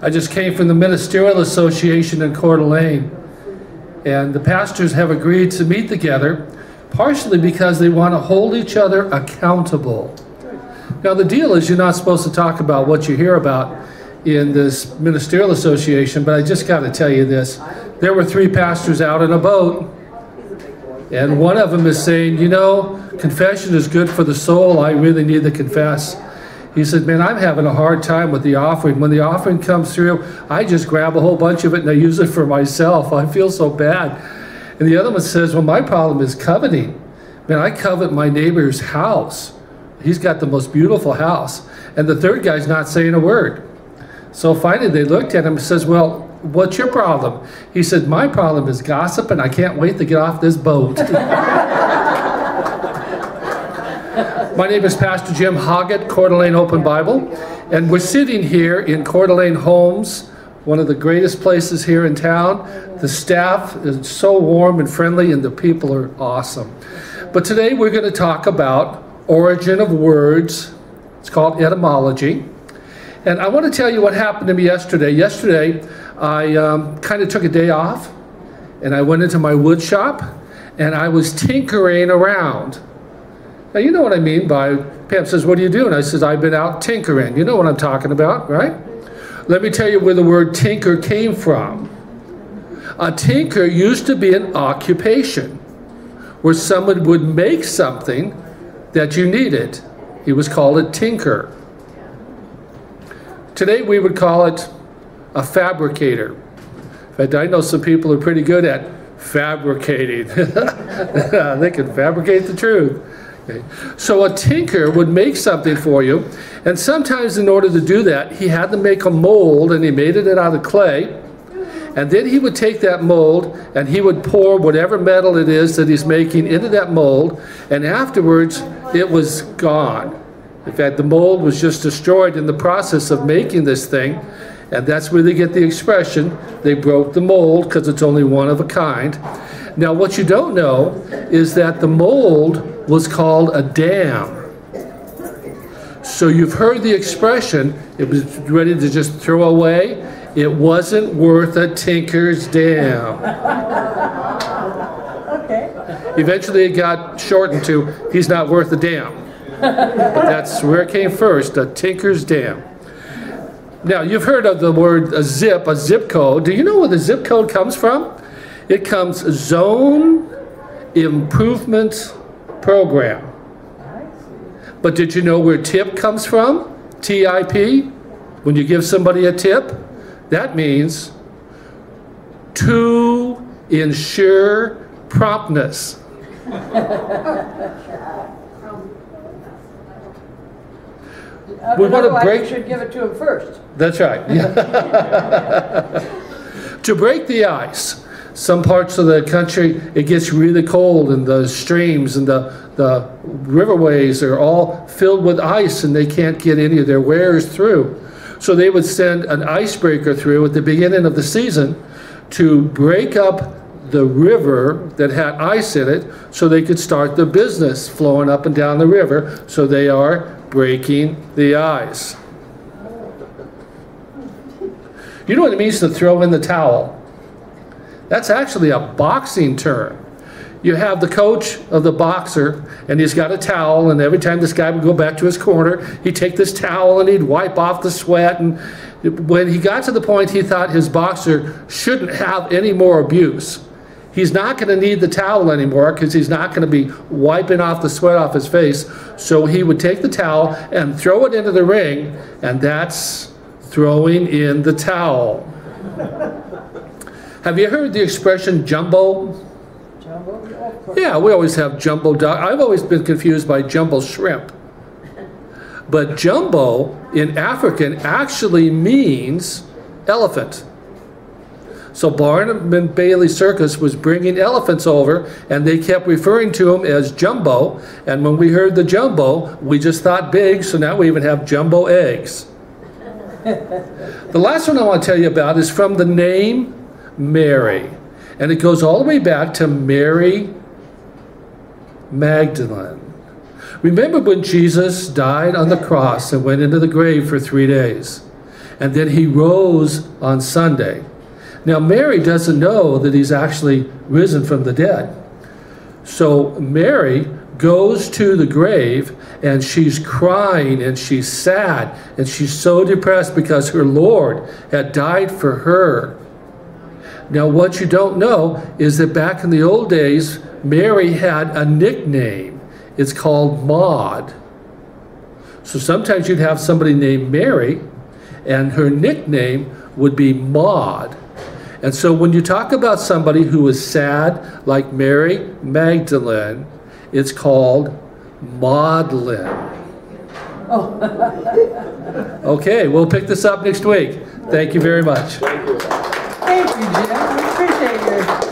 I just came from the Ministerial Association in Coeur d'Alene, and the pastors have agreed to meet together, partially because they want to hold each other accountable. Now the deal is you're not supposed to talk about what you hear about in this Ministerial Association, but I just got to tell you this. There were 3 pastors out in a boat, and one of them is saying, you know, confession is good for the soul. I really need to confess. He said, man, I'm having a hard time with the offering. When the offering comes through, I just grab a whole bunch of it and I use it for myself. I feel so bad. And the other one says, well, my problem is coveting. Man, I covet my neighbor's house. He's got the most beautiful house. And the third guy's not saying a word. So finally they looked at him and says, well, what's your problem? He said, my problem is gossip, and I can't wait to get off this boat. My name is Pastor Jim Hoggett, Coeur d'Alene Open Bible, and we're sitting here in Coeur d'Alene Homes, one of the greatest places here in town. The staff is so warm and friendly, and the people are awesome. But today we're going to talk about origin of words. It's called etymology. And I want to tell you what happened to me yesterday. Yesterday, I kind of took a day off, and I went into my wood shop, and I was tinkering around. Now, you know what I mean by, Pam says, what are you doing? I says, I've been out tinkering. You know what I'm talking about, right? Let me tell you where the word tinker came from. A tinker used to be an occupation where someone would make something that you needed. He was called a tinker. Today we would call it a fabricator. In fact, I know some people who are pretty good at fabricating. They can fabricate the truth. Okay. So a tinker would make something for you, and sometimes in order to do that, he had to make a mold, and he made it out of clay, and then he would take that mold and he would pour whatever metal it is that he's making into that mold, and afterwards it was gone. In fact, the mold was just destroyed in the process of making this thing, and that's where they get the expression, they broke the mold, because it's only one of a kind. Now, what you don't know is that the mold was called a dam. So you've heard the expression, it was ready to just throw away. It wasn't worth a tinker's dam. Okay. Eventually it got shortened to, he's not worth a damn. But that's where it came first, a tinker's dam. Now, you've heard of the word a zip code. Do you know where the zip code comes from? It comes Zone Improvement Program. But did you know where tip comes from? TIP? When you give somebody a tip, that means to ensure promptness. We want to break. You should give it to him first. That's right. To break the ice. Some parts of the country, it gets really cold, and the streams and the riverways are all filled with ice, and they can't get any of their wares through. So they would send an icebreaker through at the beginning of the season to break up the river that had ice in it so they could start the business flowing up and down the river. So they are breaking the ice. You know what it means to throw in the towel? That's actually a boxing term. You have the coach of the boxer, and he's got a towel, and every time this guy would go back to his corner, he'd take this towel and he'd wipe off the sweat. And when he got to the point he thought his boxer shouldn't have any more abuse, he's not going to need the towel anymore because he's not going to be wiping off the sweat off his face. So he would take the towel and throw it into the ring, and that's throwing in the towel. Have you heard the expression jumbo? Jumbo? Of course. Yeah, we always have jumbo duck. I've always been confused by jumbo shrimp. But jumbo in African actually means elephant. So Barnum and Bailey Circus was bringing elephants over, and they kept referring to them as jumbo. And when we heard the jumbo, we just thought big, so now we even have jumbo eggs. The last one I want to tell you about is from the name Mary. And it goes all the way back to Mary Magdalene. Remember when Jesus died on the cross and went into the grave for 3 days? and then he rose on Sunday. Now Mary doesn't know that he's actually risen from the dead. So Mary goes to the grave and she's crying and she's sad and she's so depressed because her Lord had died for her. Now what you don't know is that back in the old days, Mary had a nickname. It's called Maud. So sometimes you'd have somebody named Mary and her nickname would be Maud. And so when you talk about somebody who is sad, like Mary Magdalene, it's called Maudlin. Oh. Okay, we'll pick this up next week. Thank you very much. Thank you, Jim. We appreciate your